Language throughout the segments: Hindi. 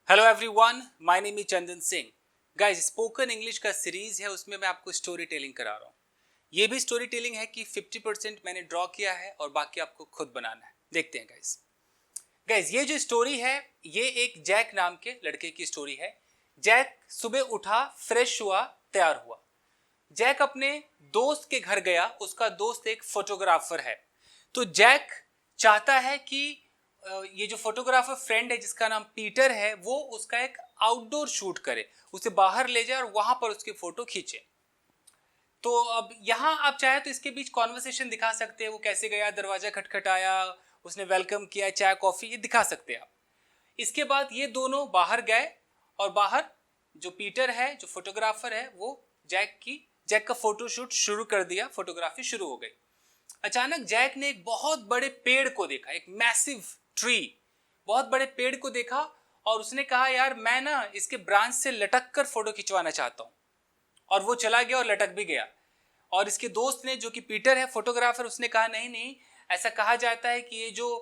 Hello everyone, my name is Chandan Singh. Guys, spoken English का सीरीज है, उसमें मैं आपको स्टोरी टेलिंग करा रहा हूँ। ये भी स्टोरी टेलिंग है कि 50% मैंने ड्रॉ किया है और बाकी आपको खुद बनाना है। देखते हैं गाइस। ये जो स्टोरी है ये एक जैक नाम के लड़के की स्टोरी है। जैक सुबह उठा, फ्रेश हुआ, तैयार हुआ। जैक अपने दोस्त के घर गया। उसका दोस्त एक फोटोग्राफर है। तो जैक चाहता है कि ये जो फोटोग्राफर फ्रेंड है जिसका नाम पीटर है, वो उसका एक आउटडोर शूट करे, उसे बाहर ले जाए और वहां पर उसकी फोटो खींचे। तो अब यहाँ आप चाहे तो इसके बीच कॉन्वर्सेशन दिखा सकते हैं। वो कैसे गया, दरवाजा खटखटाया, उसने वेलकम किया, चाय कॉफी, ये दिखा सकते हैं आप। इसके बाद ये दोनों बाहर गए और बाहर जो पीटर है, जो फोटोग्राफर है, वो जैक का फोटोशूट शुरू कर दिया। फोटोग्राफी शुरू हो गई। अचानक जैक ने एक बहुत बड़े पेड़ को देखा, एक मैसिव ट्री, बहुत बड़े पेड़ को देखा और उसने कहा, यार मैं ना इसके ब्रांच से लटक कर फोटो खिंचवाना चाहता हूं। और वो चला गया और लटक भी गया। और इसके दोस्त ने, जो कि पीटर है फोटोग्राफर, उसने कहा, नहीं नहीं, ऐसा कहा जाता है कि ये जो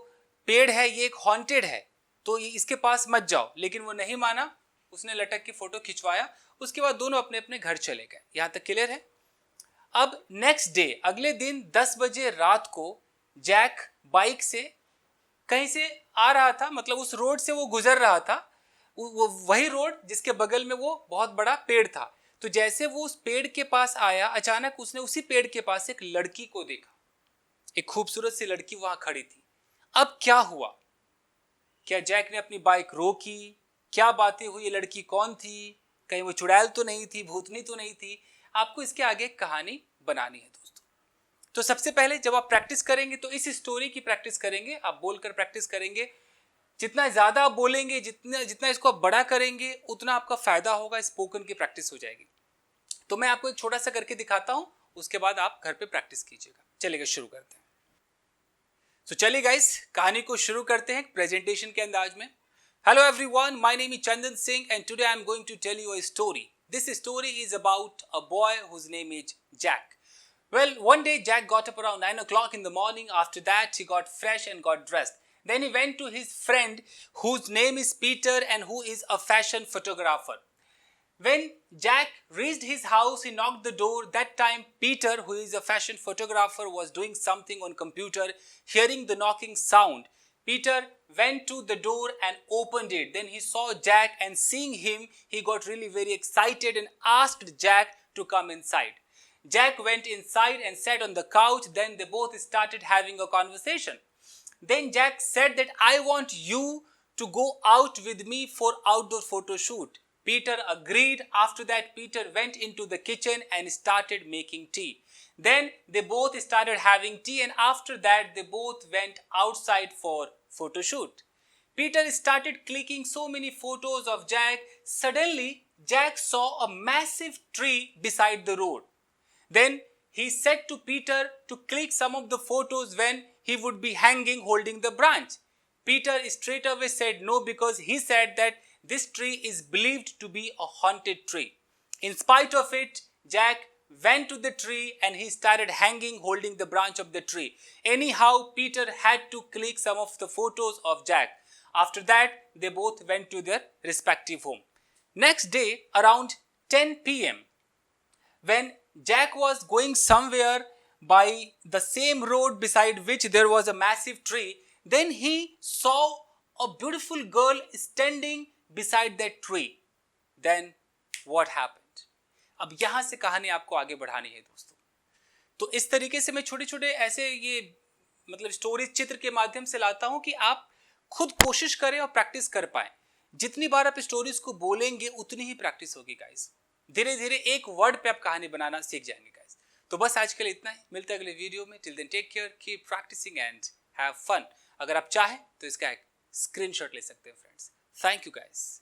पेड़ है ये एक हॉन्टेड है, तो इसके पास मत जाओ। लेकिन वो नहीं माना, उसने लटक के फोटो खिंचवाया। उसके बाद दोनों अपने अपने घर चले गए। यहां तक क्लियर है। अब नेक्स्ट डे, अगले दिन 10 बजे रात को जैक बाइक से कहीं से आ रहा था, मतलब उस रोड से वो गुजर रहा था, वो वही रोड जिसके बगल में वो बहुत बड़ा पेड़ था। तो जैसे वो उस पेड़ के पास आया, अचानक उसने उसी पेड़ के पास एक लड़की को देखा। एक खूबसूरत सी लड़की वहां खड़ी थी। अब क्या हुआ? क्या जैक ने अपनी बाइक रोकी? क्या बातें हुई? ये लड़की कौन थी? कहीं वो चुड़ैल तो नहीं थी, भूतनी तो नहीं थी? आपको इसके आगे कहानी बनानी है दोस्तों। तो सबसे पहले जब आप प्रैक्टिस करेंगे तो इस स्टोरी की प्रैक्टिस करेंगे। आप बोलकर प्रैक्टिस करेंगे। जितना ज्यादा आप बोलेंगे, जितना जितना इसको आप बड़ा करेंगे, उतना आपका फायदा होगा, स्पोकन की प्रैक्टिस हो जाएगी। तो मैं आपको एक छोटा सा करके दिखाता हूं, उसके बाद आप घर पे प्रैक्टिस कीजिएगा। चलिए शुरू करते हैं। तो चलिए गाइस, कहानी को शुरू करते हैं प्रेजेंटेशन के अंदाज में। Hello everyone, my name is Chandan Singh and today I am going to tell you a story. This story is about a boy whose name is Jack. Well, one day Jack got up around 9 o'clock in the morning. After that, he got fresh and got dressed. Then he went to his friend whose name is Peter and who is a fashion photographer. When Jack reached his house, he knocked the door. That time, Peter, who is a fashion photographer, was doing something on computer. Hearing the knocking sound, Peter went to the door and opened it. Then he saw Jack, and seeing him, he got really very excited and asked Jack to come inside. Jack went inside and sat on the couch. Then they both started having a conversation. Then Jack said that I want you to go out with me for outdoor photo shoot. Peter agreed. After that, Peter went into the kitchen and started making tea. Then they both started having tea, and after that they both went outside for photo shoot. Peter started clicking so many photos of Jack. Suddenly, Jack saw a massive tree beside the road. Then he said to Peter to click some of the photos when he would be hanging holding the branch. Peter straight away said no, because he said that this tree is believed to be a haunted tree. In spite of it, Jack went to the tree and he started hanging holding the branch of the tree. Anyhow, Peter had to click some of the photos of Jack. After that, they both went to their respective home. Next day, around 10 p.m., when Jack was going somewhere by the same road beside which there was a massive tree, then he saw a beautiful girl standing beside that tree. Then what happened? अब यहां से कहानी आपको आगे बढ़ानी है दोस्तों। तो इस तरीके से मैं छोटे छोटे ऐसे ये मतलब स्टोरी चित्र के माध्यम से लाता हूं कि आप खुद कोशिश करें और प्रैक्टिस कर पाए। जितनी बार आप स्टोरीज को बोलेंगे उतनी ही प्रैक्टिस होगी गाइस। धीरे धीरे एक वर्ड पे आप कहानी बनाना सीख जाएंगे गाइस। तो बस आज के लिए इतना ही। मिलते हैं अगले वीडियो में। Till then take care, keep practising and have fun. अगर आप चाहें तो इसका एक स्क्रीनशॉट ले सकते हैं फ्रेंड्स। Thank you guys.